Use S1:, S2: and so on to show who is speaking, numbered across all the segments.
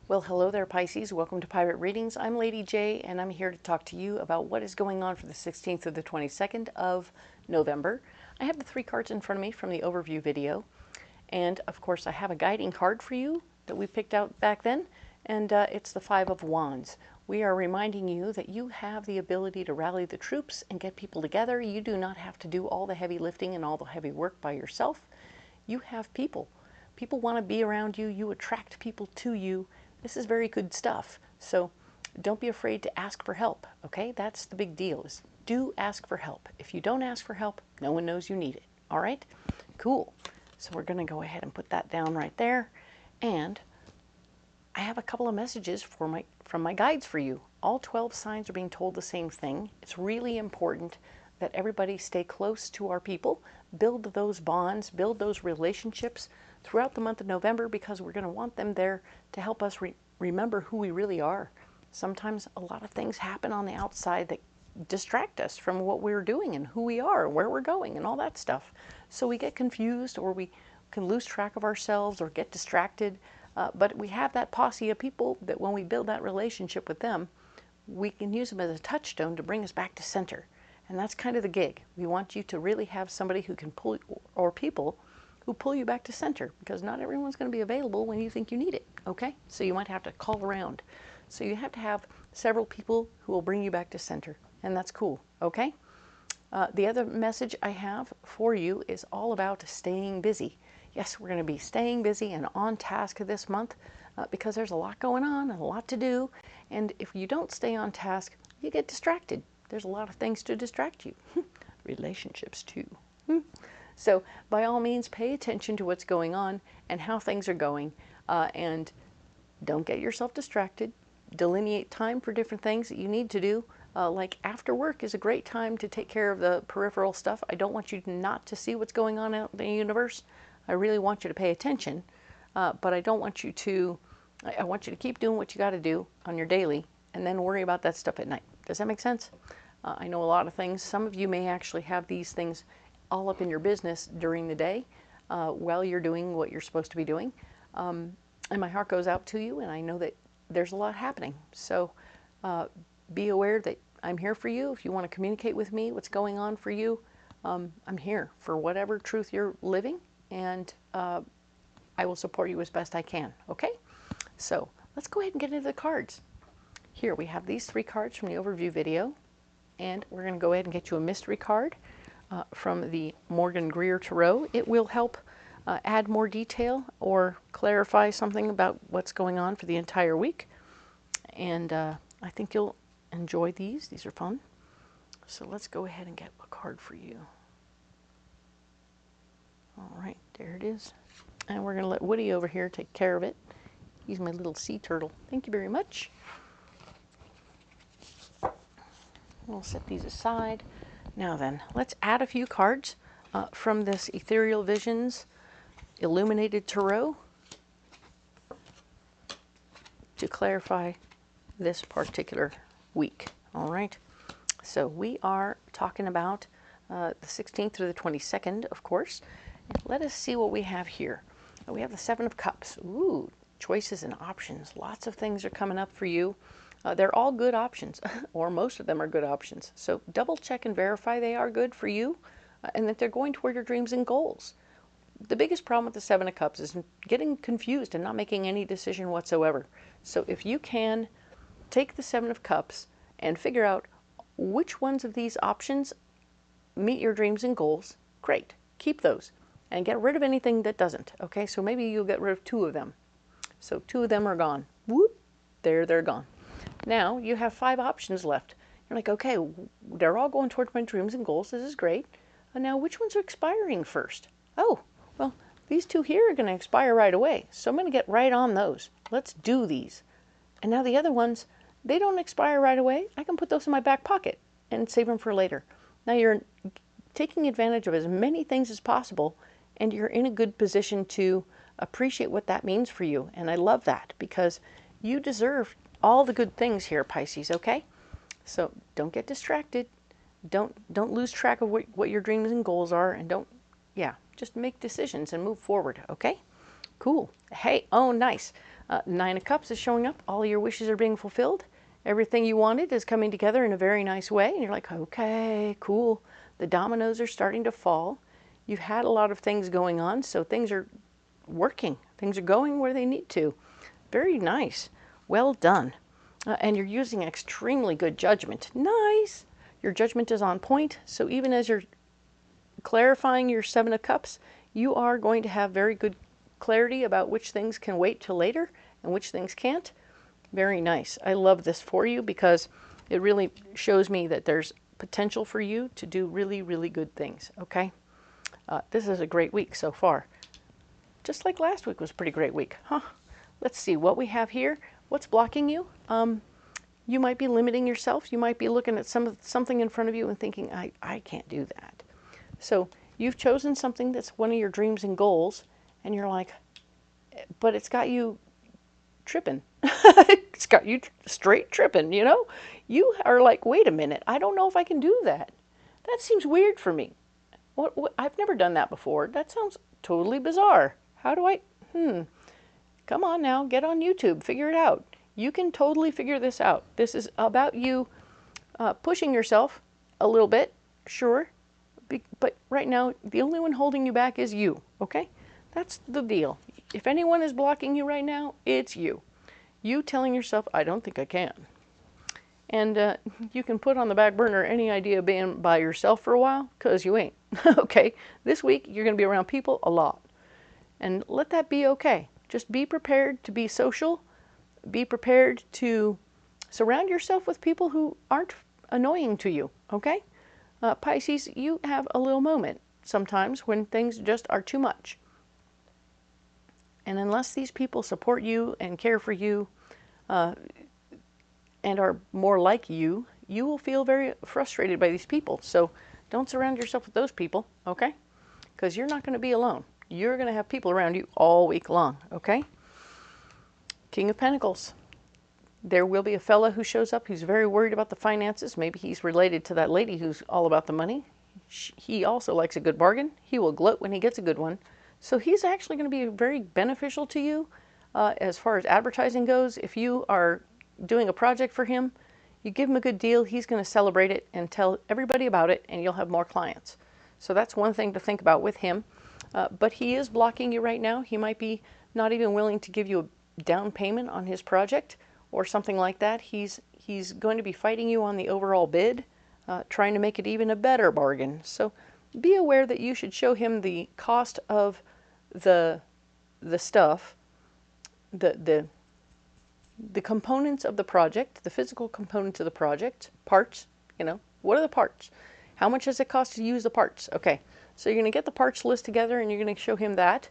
S1: Well, hello there, Pisces. Welcome to Pirate Readings. I'm Lady J, and I'm here to talk to you about what is going on for the 16th through the 22nd of November. I have the 3 cards in front of me from the overview video, and of course I have a guiding card for you that we picked out back then, and it's the 5 of Wands. We are reminding you that you have the ability to rally the troops and get people together. You do not have to do all the heavy lifting and all the heavy work by yourself. You have people. People want to be around you. You attract people to you. This is very good stuff. So don't be afraid to ask for help, okay? That's the big deal, is do ask for help. If you don't ask for help, no one knows you need it, all right? Cool. So we're going to go ahead and put that down right there. And I have a couple of messages from my guides for you. All 12 signs are being told the same thing. It's really important that everybody stay close to our people, build those bonds, build those relationships throughout the month of November, because we're going to want them there to help us remember who we really are. Sometimes a lot of things happen on the outside that distract us from what we're doing and who we are, where we're going, and all that stuff. So we get confused, or we can lose track of ourselves or get distracted. But we have that posse of people that when we build that relationship with them, we can use them as a touchstone to bring us back to center. And that's kind of the gig. We want you to really have somebody who can pull, or people who pull you back to center, because not everyone's going to be available when you think you need it, okay? So you might have to call around. So you have to have several people who will bring you back to center, and that's cool, okay? The other message I have for you is all about staying busy. Yes, we're going to be staying busy and on task this month because there's a lot going on and a lot to do. And if you don't stay on task, you get distracted. There's a lot of things to distract you. Relationships too. So by all means, pay attention to what's going on and how things are going, and don't get yourself distracted. Delineate time for different things that you need to do. Like after work is a great time to take care of the peripheral stuff. I don't want you not to see what's going on out in the universe. I really want you to pay attention, but I don't want you to, I want you to keep doing what you got to do on your daily and then worry about that stuff at night. Does that make sense? I know a lot of things. Some of you may actually have these things all up in your business during the day while you're doing what you're supposed to be doing. And my heart goes out to you, and I know that there's a lot happening. So be aware that I'm here for you. If you want to communicate with me what's going on for you, I'm here for whatever truth you're living, and I will support you as best I can, okay? So let's go ahead and get into the cards. Here we have these 3 cards from the overview video, and we're going to go ahead and get you a mystery card from the Morgan-Greer Tarot. It will help add more detail or clarify something about what's going on for the entire week. And I think you'll enjoy these. These are fun. So let's go ahead and get a card for you. All right, there it is. And we're going to let Woody over here take care of it. He's my little sea turtle. Thank you very much. We'll set these aside. Now then, let's add a few cards from this Ethereal Visions Illuminated Tarot to clarify this particular week. All right, so we are talking about the 16th through the 22nd, of course. Let us see what we have here. We have the 7 of Cups. Ooh, choices and options. Lots of things are coming up for you. They're all good options, or most of them are good options. So double check and verify they are good for you, and that they're going toward your dreams and goals. The biggest problem with the 7 of Cups is getting confused and not making any decision whatsoever. So if you can take the 7 of Cups and figure out which ones of these options meet your dreams and goals, great. Keep those and get rid of anything that doesn't. Okay, so maybe you'll get rid of 2 of them. So 2 of them are gone. Whoop, they're gone. Now you have 5 options left. You're like, okay, they're all going towards my dreams and goals. This is great. And now which ones are expiring first? Oh, well, these 2 here are going to expire right away. So I'm going to get right on those. Let's do these. And now the other ones, they don't expire right away. I can put those in my back pocket and save them for later. Now you're taking advantage of as many things as possible, and you're in a good position to appreciate what that means for you. And I love that, because you deserve all the good things here, Pisces, okay? So don't get distracted. Don't lose track of what your dreams and goals are, and just make decisions and move forward, okay? Cool. Hey, oh, nice. Nine of Cups is showing up. All your wishes are being fulfilled. Everything you wanted is coming together in a very nice way. And you're like, okay, cool. The dominoes are starting to fall. You've had a lot of things going on, so things are working. Things are going where they need to. Very nice. Well done. And you're using extremely good judgment. Nice. Your judgment is on point. So even as you're clarifying your Seven of Cups, you are going to have very good clarity about which things can wait till later and which things can't. Very nice. I love this for you because it really shows me that there's potential for you to do really, really good things, okay? This is a great week so far. Just like last week was a pretty great week, huh? Let's see what we have here. What's blocking you? You might be limiting yourself. You might be looking at something in front of you and thinking, I can't do that. So you've chosen something that's one of your dreams and goals, and you're like, but it's got you tripping. It's got you straight tripping, you know? You are like, wait a minute, I don't know if I can do that. That seems weird for me. What? I've never done that before. That sounds totally bizarre. How do I? Come on now, get on YouTube, figure it out. You can totally figure this out. This is about you pushing yourself a little bit, sure. But right now, the only one holding you back is you, okay? That's the deal. If anyone is blocking you right now, it's you. You telling yourself, I don't think I can. And you can put on the back burner any idea of being by yourself for a while, because you ain't, okay? This week, you're going to be around people a lot. And let that be okay. Just be prepared to be social. Be prepared to surround yourself with people who aren't annoying to you, okay? Pisces, you have a little moment sometimes when things just are too much. And unless these people support you and care for you and are more like you, you will feel very frustrated by these people. So don't surround yourself with those people, okay? Because you're not going to be alone. You're going to have people around you all week long, okay? King of Pentacles. There will be a fella who shows up who's very worried about the finances. Maybe he's related to that lady who's all about the money. He also likes a good bargain. He will gloat when he gets a good one. So he's actually going to be very beneficial to you as far as advertising goes. If you are doing a project for him, you give him a good deal, he's going to celebrate it and tell everybody about it, and you'll have more clients. So that's one thing to think about with him. But he is blocking you right now. He might be not even willing to give you a down payment on his project or something like that. He's going to be fighting you on the overall bid, trying to make it even a better bargain. So be aware that you should show him the cost of the stuff, the components of the project, the physical components of the project, parts, you know, what are the parts? How much does it cost to use the parts? Okay, so you're going to get the parts list together and you're going to show him that.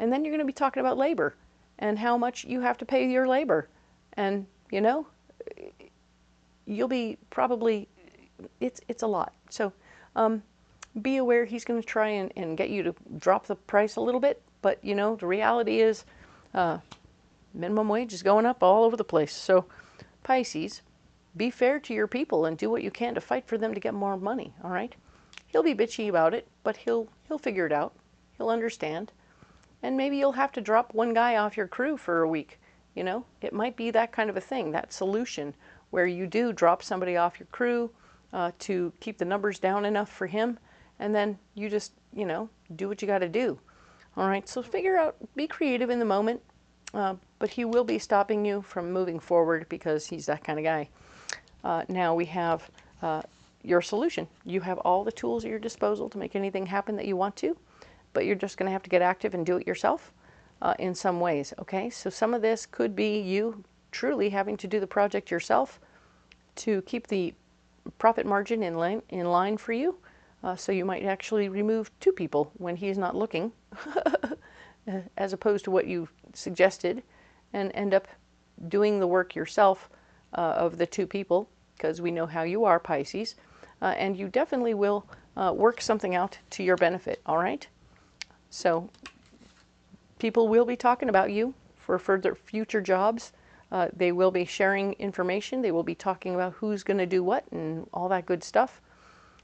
S1: And then you're going to be talking about labor and how much you have to pay your labor. And, you know, you'll be probably, it's a lot. So be aware he's going to try and get you to drop the price a little bit. But, you know, the reality is minimum wage is going up all over the place. So Pisces, be fair to your people and do what you can to fight for them to get more money, all right? He'll be bitchy about it, but he'll figure it out. He'll understand. And maybe you'll have to drop one guy off your crew for a week. You know, it might be that kind of a thing, that solution where you do drop somebody off your crew to keep the numbers down enough for him, and then you just, you know, do what you got to do. All right, so figure out, be creative in the moment, but he will be stopping you from moving forward because he's that kind of guy. Now we have your solution. You have all the tools at your disposal to make anything happen that you want to, but you're just going to have to get active and do it yourself. In some ways, okay? So some of this could be you truly having to do the project yourself to keep the profit margin in line for you. So you might actually remove 2 people when he's not looking, as opposed to what you suggested, and end up doing the work yourself of the 2 people, because we know how you are, Pisces, and you definitely will work something out to your benefit, all right? So people will be talking about you for further future jobs. They will be sharing information. They will be talking about who's going to do what and all that good stuff.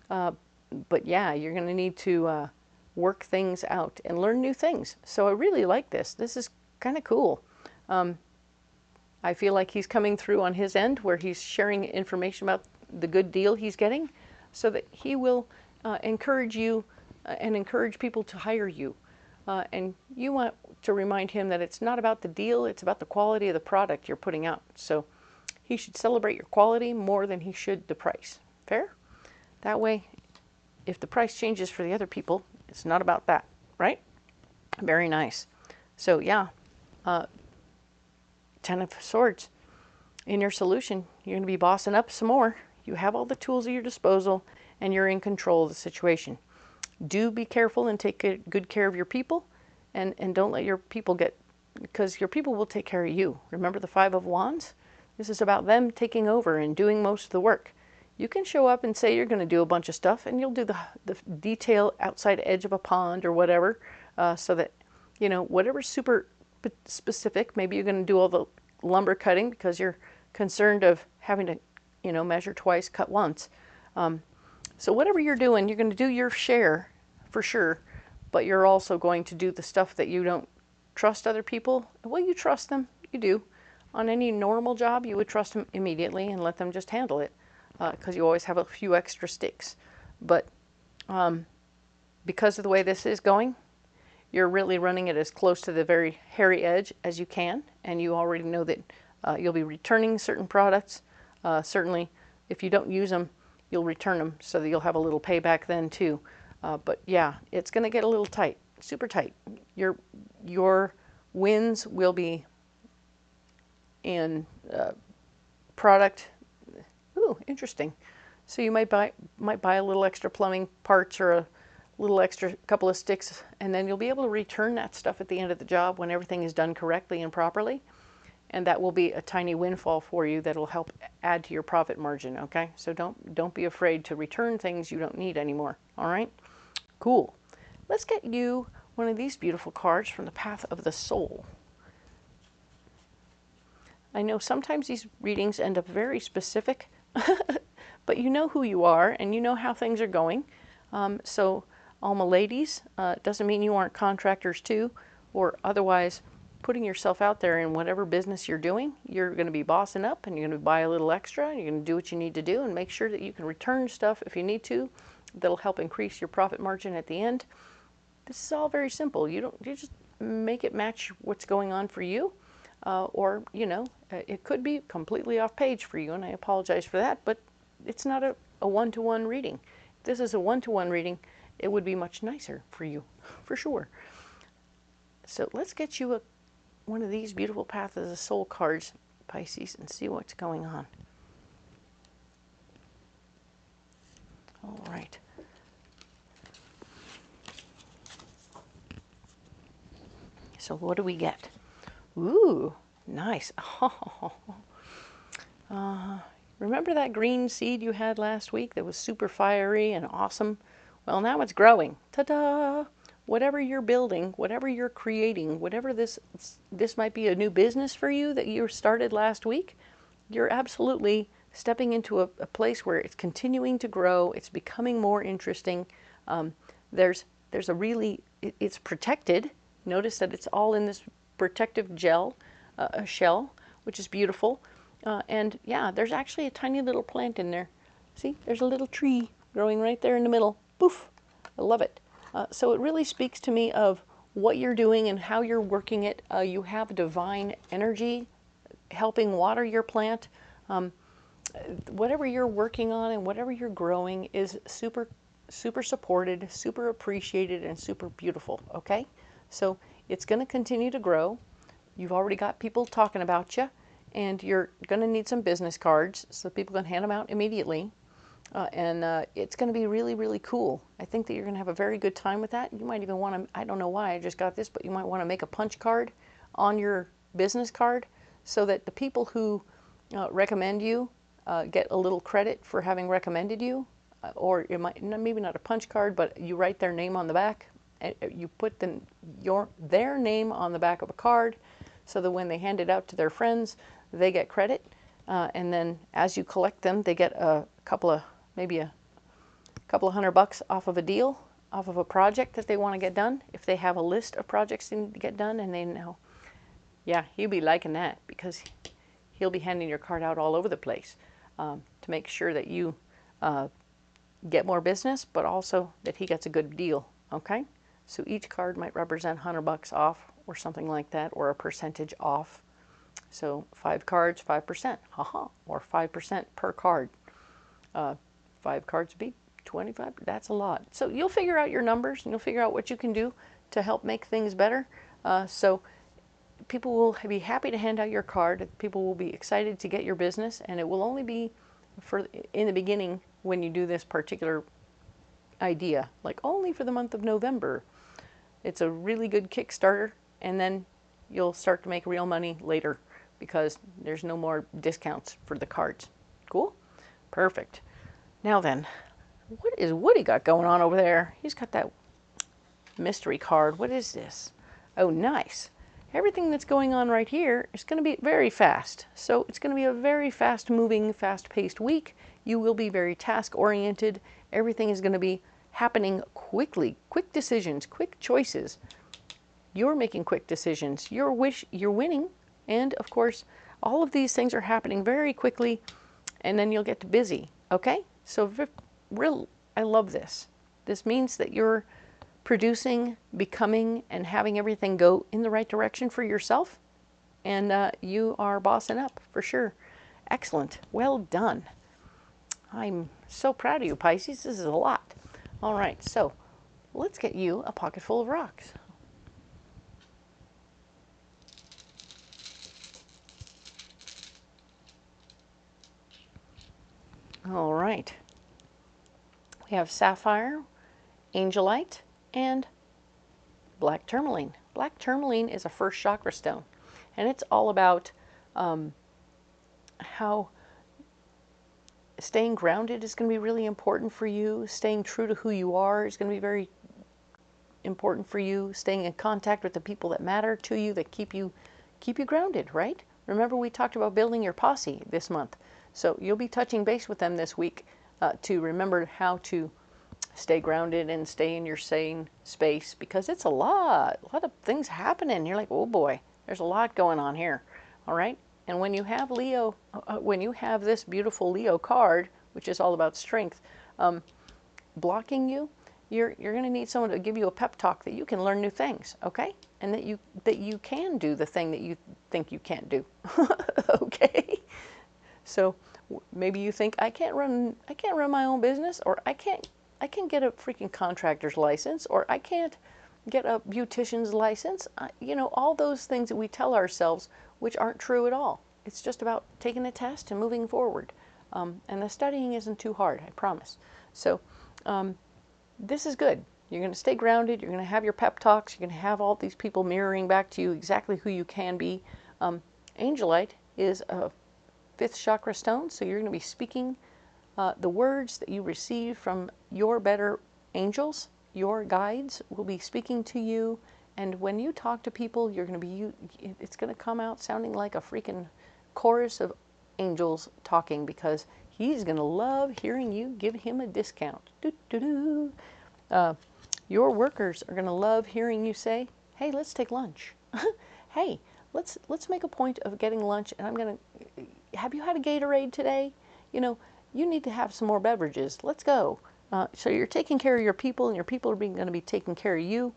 S1: But yeah, you're going to need to work things out and learn new things. So I really like this. This is kind of cool. I feel like he's coming through on his end where he's sharing information about the good deal he's getting so that he will encourage you and encourage people to hire you. And you want to remind him that it's not about the deal, it's about the quality of the product you're putting out. So he should celebrate your quality more than he should the price. Fair? That way, if the price changes for the other people, it's not about that, right? Very nice. So yeah, 10 of Swords. In your solution, you're going to be bossing up some more. You have all the tools at your disposal, and you're in control of the situation. Do be careful and take good care of your people, and don't let your people get, because your people will take care of you. Remember the Five of Wands? This is about them taking over and doing most of the work. You can show up and say you're going to do a bunch of stuff, and you'll do the detail outside edge of a pond or whatever, so that, you know, whatever's super specific. Maybe you're going to do all the lumber cutting because you're concerned of having to, you know, measure twice, cut once. So whatever you're doing, you're going to do your share for sure, but you're also going to do the stuff that you don't trust other people. Well, you trust them, you do. On any normal job, you would trust them immediately and let them just handle it, because you always have a few extra sticks. But because of the way this is going, you're really running it as close to the very hairy edge as you can, and you already know that you'll be returning certain products. Certainly, if you don't use them, you'll return them so that you'll have a little payback then too. But yeah, it's going to get a little tight, super tight. Your wins will be in product. Ooh, interesting. So you might buy a little extra plumbing parts or a little extra couple of sticks, and then you'll be able to return that stuff at the end of the job when everything is done correctly and properly. And that will be a tiny windfall for you that'll help add to your profit margin, okay? So don't be afraid to return things you don't need anymore, all right? Cool. Let's get you one of these beautiful cards from the Path of the Soul. I know sometimes these readings end up very specific, but you know who you are and you know how things are going. So all my ladies, doesn't mean you aren't contractors too, or otherwise putting yourself out there in whatever business you're doing. You're going to be bossing up, and you're going to buy a little extra, and you're going to do what you need to do and make sure that you can return stuff if you need to. That'll help increase your profit margin at the end. This is all very simple. You just make it match what's going on for you, or you know, it could be completely off page for you, and I apologize for that, but it's not a one-to-one reading. If this is a one-to-one reading, it would be much nicer for you, for sure. So let's get you one of these beautiful Path of the Soul cards, Pisces, and see what's going on. All right. So what do we get? Ooh, nice. Remember that green seed you had last week that was super fiery and awesome? Well, now it's growing. Ta-da! Whatever you're building, whatever you're creating, whatever this might be a new business for you that you started last week, you're absolutely stepping into a place where it's continuing to grow. It's becoming more interesting. There's a really, it's protected. Notice that it's all in this protective gel, a shell, which is beautiful. And yeah, there's actually a tiny little plant in there. See, there's a little tree growing right there in the middle. Poof, I love it. So it really speaks to me of what you're doing and how you're working it. You have divine energy helping water your plant. Whatever you're working on and whatever you're growing is super, super supported, super appreciated, and super beautiful, okay? So it's going to continue to grow. You've already got people talking about you, and you're going to need some business cards so people can hand them out immediately. It's going to be really, really cool. I think that you're going to have a very good time with that. You might even want to, I don't know why I just got this, but you might want to make a punch card on your business card so that the people who recommend you get a little credit for having recommended you. Or it might, maybe not a punch card, but you write their name on the back. You put their name on the back of a card so that when they hand it out to their friends, they get credit. And then as you collect them, they get maybe a couple of $100 off of a deal, off of a project that they want to get done. If they have a list of projects they need to get done and they know, yeah, he'll be liking that because he'll be handing your card out all over the place to make sure that you get more business, but also that he gets a good deal, okay? So each card might represent $100 off or something like that, or a percentage off. So 5 cards, 5%, haha, or 5% per card. 5 cards would be 25, that's a lot. So you'll figure out your numbers, and you'll figure out what you can do to help make things better. So people will be happy to hand out your card. People will be excited to get your business, and it will only be in the beginning when you do this particular idea, like only for the month of November. It's a really good Kickstarter, and then you'll start to make real money later because there's no more discounts for the cards. Cool? Perfect. Now then, what is Woody got going on over there? He's got that mystery card. What is this? Oh, nice. Everything that's going on right here is going to be very fast. So it's going to be a very fast-moving, fast-paced week. You will be very task-oriented. Everything is going to be happening quickly. Quick decisions, quick choices. You're making quick decisions. You're winning. And, of course, all of these things are happening very quickly, and then you'll get busy. Okay? So, I love this. This means that you're producing, becoming, and having everything go in the right direction for yourself. And you are bossing up, for sure. Excellent. Well done. I'm so proud of you, Pisces. This is a lot. All right, so let's get you a pocket full of rocks. All right. We have sapphire, angelite, and black tourmaline. Black tourmaline is a first chakra stone, and it's all about how staying grounded is going to be really important for you. Staying true to who you are is going to be very important for you. Staying in contact with the people that matter to you, that keep you grounded, right? Remember, we talked about building your posse this month. So you'll be touching base with them this week to remember how to stay grounded and stay in your sane space, because it's a lot of things happening. You're like, oh boy, there's a lot going on here. All right. And when you have Leo, when you have this beautiful Leo card, which is all about strength, blocking you, you're going to need someone to give you a pep talk that you can learn new things, okay? And that you can do the thing that you think you can't do, okay? So maybe you think I can't run my own business, or I can't get a freaking contractor's license, or I can't get a beautician's license. You know, all those things that we tell ourselves, which aren't true at all. It's just about taking a test and moving forward. And the studying isn't too hard, I promise. So this is good. You're going to stay grounded. You're going to have your pep talks. You're going to have all these people mirroring back to you exactly who you can be. Angelite is a 5th chakra stone, so you're going to be speaking the words that you receive from your better angels. Your guides will be speaking to you, and when you talk to people, you're going to be, it's going to come out sounding like a freaking chorus of angels talking, because he's going to love hearing you give him a discount. Your workers are going to love hearing you say, hey, let's take lunch. Hey, let's make a point of getting lunch, and I'm going to, have you had a Gatorade today? You know, you need to have some more beverages. Let's go. So you're taking care of your people, and your people are going to be taking care of you.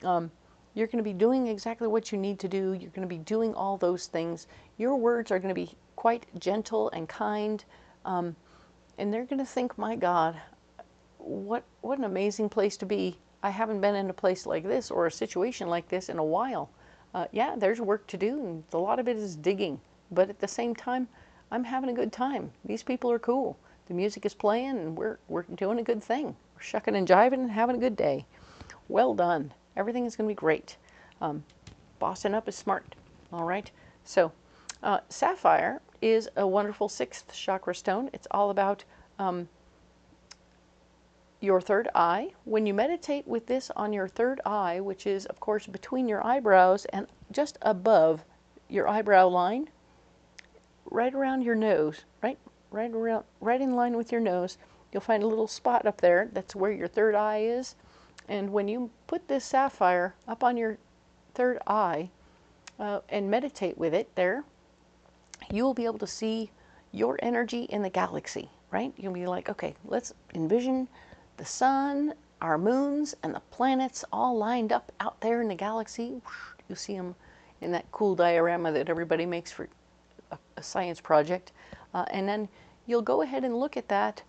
S1: You're going to be doing exactly what you need to do. You're going to be doing all those things. Your words are going to be quite gentle and kind, and they're going to think, my God, what an amazing place to be. I haven't been in a place like this or a situation like this in a while. Yeah, there's work to do, and a lot of it is digging. But at the same time, I'm having a good time. These people are cool. The music is playing, and we're doing a good thing. We're shucking and jiving and having a good day. Well done. Everything is going to be great. Bossing up is smart. All right. So sapphire is a wonderful 6th chakra stone. It's all about your third eye. When you meditate with this on your third eye, which is, of course, between your eyebrows and just above your eyebrow line, right around your nose, right in line with your nose, you'll find a little spot up there. That's where your third eye is. And when you put this sapphire up on your third eye and meditate with it there, you will be able to see your energy in the galaxy, right? You'll be like, okay, let's envision the sun, our moons, and the planets all lined up out there in the galaxy. You see them in that cool diorama that everybody makes for a science project. And then you'll go ahead and look at that,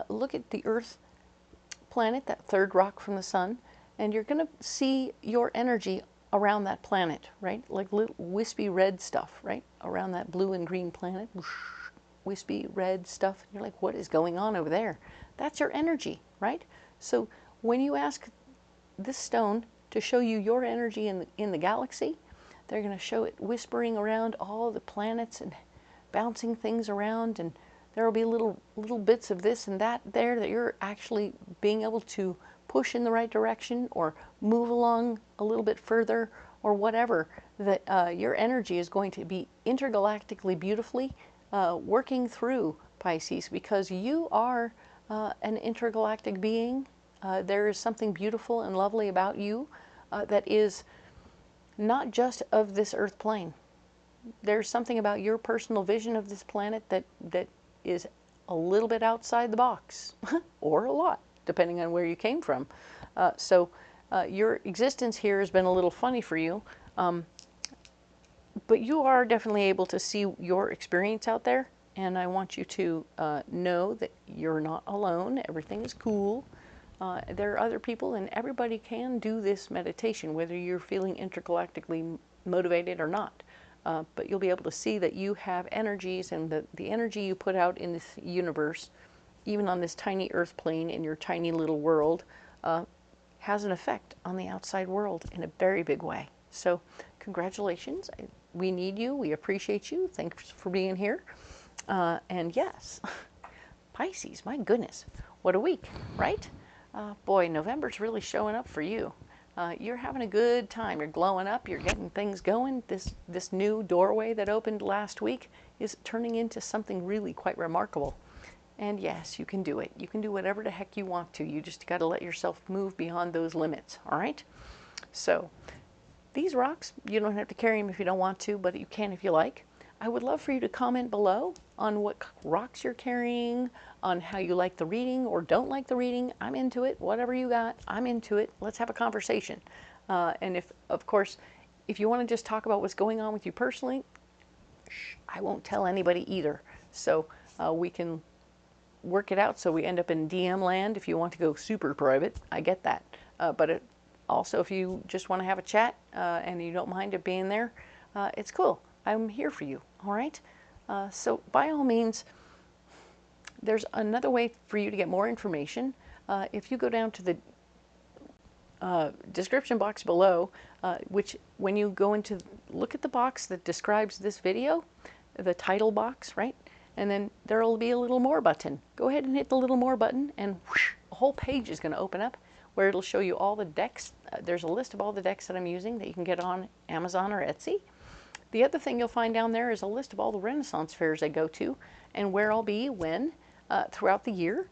S1: look at the Earth planet, that third rock from the sun, and you're going to see your energy around that planet, right? Like little wispy red stuff, right? Around that blue and green planet, wispy red stuff. You're like, what is going on over there? That's your energy, right? So when you ask this stone to show you your energy in the galaxy, they're going to show it whispering around all the planets and bouncing things around, and there will be little bits of this and that there that you're actually being able to push in the right direction or move along a little bit further or whatever, that your energy is going to be intergalactically beautifully working through Pisces, because you are an intergalactic being. There is something beautiful and lovely about you that is not just of this earth plane. There's something about your personal vision of this planet that is a little bit outside the box, or a lot, depending on where you came from. So your existence here has been a little funny for you, but you are definitely able to see your experience out there, and I want you to know that you're not alone. Everything is cool. There are other people, and everybody can do this meditation, whether you're feeling intergalactically motivated or not. But you'll be able to see that you have energies, and the energy you put out in this universe, even on this tiny earth plane in your tiny little world, has an effect on the outside world in a very big way. So congratulations. We need you. We appreciate you. Thanks for being here. And yes, Pisces, my goodness, what a week, right? Boy, November's really showing up for you. You're having a good time. You're glowing up. You're getting things going. This new doorway that opened last week is turning into something really quite remarkable. And yes, you can do it. You can do whatever the heck you want to. You just got to let yourself move beyond those limits, all right? So these rocks, you don't have to carry them if you don't want to, but you can if you like. I would love for you to comment below on what rocks you're carrying, on how you like the reading or don't like the reading. I'm into it. Whatever you got, I'm into it. Let's have a conversation. And if, of course, if you want to just talk about what's going on with you personally, I won't tell anybody either. So we can work it out so we end up in DM land if you want to go super private. I get that. But also, if you just want to have a chat and you don't mind it being there, it's cool. I'm here for you, all right? So by all means, there's another way for you to get more information. If you go down to the description box below, which when you go into, look at the box that describes this video, the title box, right? And then there will be a little more button. Go ahead and hit the little more button, and whoosh, a whole page is going to open up where it'll show you all the decks. There's a list of all the decks that I'm using that you can get on Amazon or Etsy. The other thing you'll find down there is a list of all the Renaissance fairs I go to and where I'll be when throughout the year.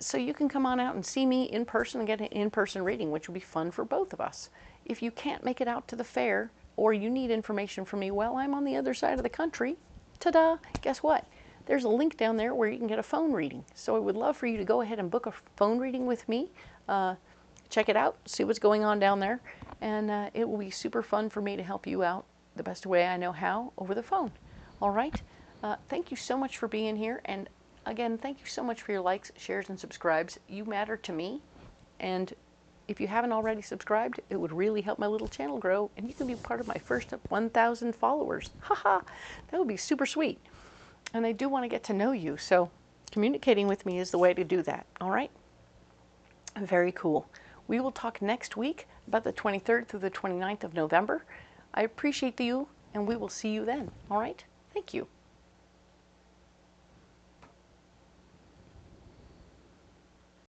S1: So you can come on out and see me in person and get an in-person reading, which will be fun for both of us. If you can't make it out to the fair, or you need information from me while I'm on the other side of the country, ta-da, guess what? There's a link down there where you can get a phone reading. So I would love for you to go ahead and book a phone reading with me. Check it out, see what's going on down there, and it will be super fun for me to help you out the best way I know how over the phone. All right? Thank you so much for being here. And again, thank you so much for your likes, shares, and subscribes. You matter to me. And if you haven't already subscribed, it would really help my little channel grow. And you can be part of my first 1,000 followers. Haha, that would be super sweet. And I do want to get to know you. So communicating with me is the way to do that. All right? Very cool. We will talk next week about the 23rd through the 29th of November. I appreciate you, and we will see you then. All right? Thank you.